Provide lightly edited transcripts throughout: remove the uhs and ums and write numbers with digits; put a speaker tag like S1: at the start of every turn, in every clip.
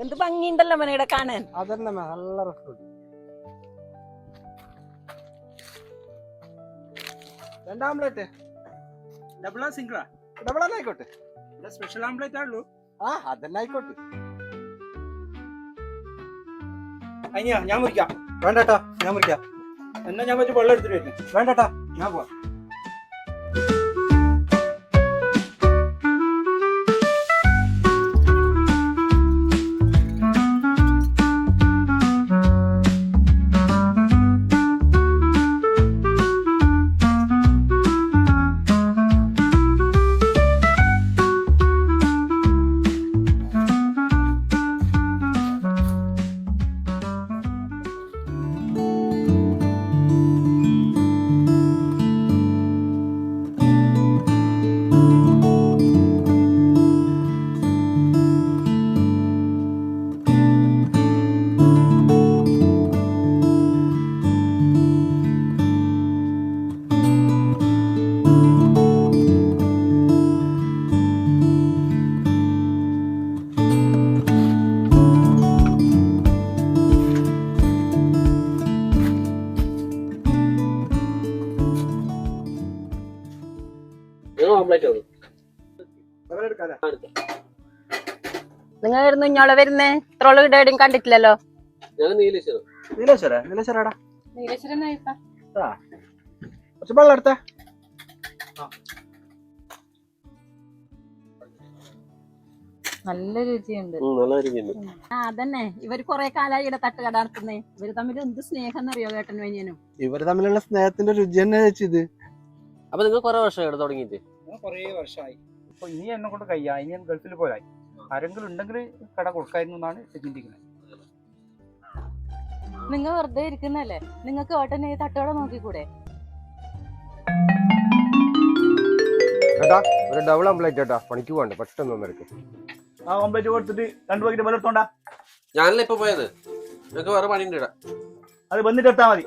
S1: എന്ത് ഭംഗിയുണ്ടല്ലോ മനയുടെ കാണാൻ.
S2: അതന്നെ നല്ല രസമുണ്ട്. രണ്ടാം ആംപ്ലേറ്റ്
S3: ഡബിളാ സിംഗിളാ?
S2: ഡബിൾ തന്നെ ആയിക്കോട്ടെ.
S3: സ്പെഷ്യൽ ആംപ്ലേറ്റ് ആണല്ലോ.
S2: ആ അതന്നെ ആയിക്കോട്ടെ.
S3: അനിയാ ഞാൻ മുറിക്കാം.
S2: വേണ്ടട്ടാ ഞാൻ മുറിക്കാം.
S3: എന്നാ ഞാൻ വെച്ച് വെള്ളം എടുത്തിട്ട് വരുന്നത്.
S2: വേണ്ടട്ടാ ഞാൻ പോവാ.
S1: നിങ്ങൾ ഇഞ്ഞോളെ വരുന്നേ? ഇത്രോളം ഇടയും കണ്ടിട്ടില്ലല്ലോ.
S2: നീലേശ്വരാടാ
S1: നീലേശ്വരൻ
S2: കുറച്ച് വെള്ളം എടുത്തേ.
S1: നല്ല രുചിയുണ്ട്. അതന്നെ, ഇവര് കൊറേ കാലായി ഇവിടെ തട്ടുകട നടത്തുന്നേ. ഇവര് തമ്മിൽ എന്ത് സ്നേഹം എന്നറിയോ ഏട്ടൻ വനിയനും.
S2: ഇവര് തമ്മിലുള്ള സ്നേഹത്തിന്റെ രുചി തന്നെ വെച്ചത്.
S4: അപ്പൊ നിങ്ങൾ കുറെ വർഷമായി തുടങ്ങിയിട്ട്?
S3: കൊറേ വർഷമായി. ഇപ്പൊ ഇനി എന്നെ കൊണ്ട് കയ്യാ, ഇനി ഞാൻ ഗൾഫിൽ പോരായി. ആരെങ്കിലും ഉണ്ടെങ്കിൽ കട കൊടുക്കായിരുന്നു എന്നാണ് ചിന്തിക്കുന്നത്.
S1: നിങ്ങൾ വെറുതെ ഇരിക്കുന്നല്ലേ? നിങ്ങൾക്ക് ഏട്ടനെ തട്ടുകട നോക്കിക്കൂടെ?
S5: ചേട്ടാ ഒരു ഡബിൾ ആംപ്ലേറ്റ് ചേട്ടാ, പണിക്ക് പോകണ്ടേ, പെട്ടെന്ന് ഒന്നെടുക്ക്.
S3: ആ ഓംപ്ലേറ്റ് കൊടുത്തിട്ട് 2 പാക്കറ്റ് വെള്ളം എടുത്തോണ്ടാ.
S4: ഞാനല്ല ഇപ്പൊ പോയത്, നിനക്ക് വേറെ പണിയുണ്ട് ഇടാ.
S3: അത് വന്നിട്ട് എടുത്താ മതി.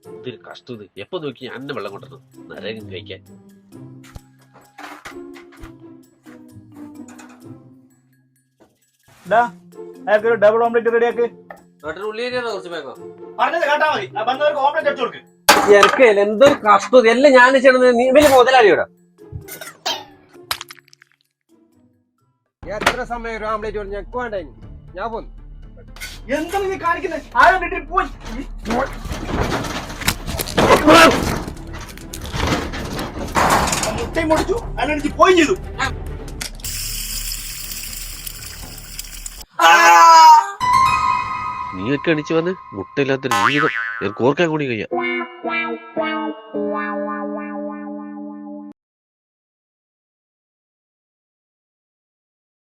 S4: ഇതൊരു കഷ്ടം. എപ്പോ നോക്കി ഞാൻ വെള്ളം കൊണ്ടുവരണം നരകം കഴിക്കാൻ.
S3: അയാൾക്കൊരു ഡബിൾ ഓംപ്ലേറ്റ് റെഡിയാക്ക്.
S4: കുറച്ച് വേഗം
S3: പറഞ്ഞത് കേട്ടാ മതി. വന്നവർക്ക് ഓംപ്ലേറ്റ് എടുത്തു കൊടുക്ക്.
S4: എനിക്കല്ല എന്തൊരു കഷ്ടം. എല്ലാം ഞാൻ ചെയ്യണത് നീ വലിയ മുതലാളിയോടാ.
S5: എത്ര സമയം ഒരു ആംപ്ലേറ്റ് പറഞ്ഞു ഞെക്ക് വേണ്ട, ഞാൻ പോന്നു.
S3: എന്താണ് നീ കാണിക്കുന്നത്? ആരും വീട്ടിൽ പോയി മുട്ടയും മുടിച്ചു, അതിനടിച്ച് പോയി ചെയ്തു.
S4: നീയൊക്കെ അടിച്ചു വന്ന് മുട്ടയില്ലാത്തൊരു ജീവിതം ഞാൻ കോർക്കാൻ കൂടി കഴിയാം.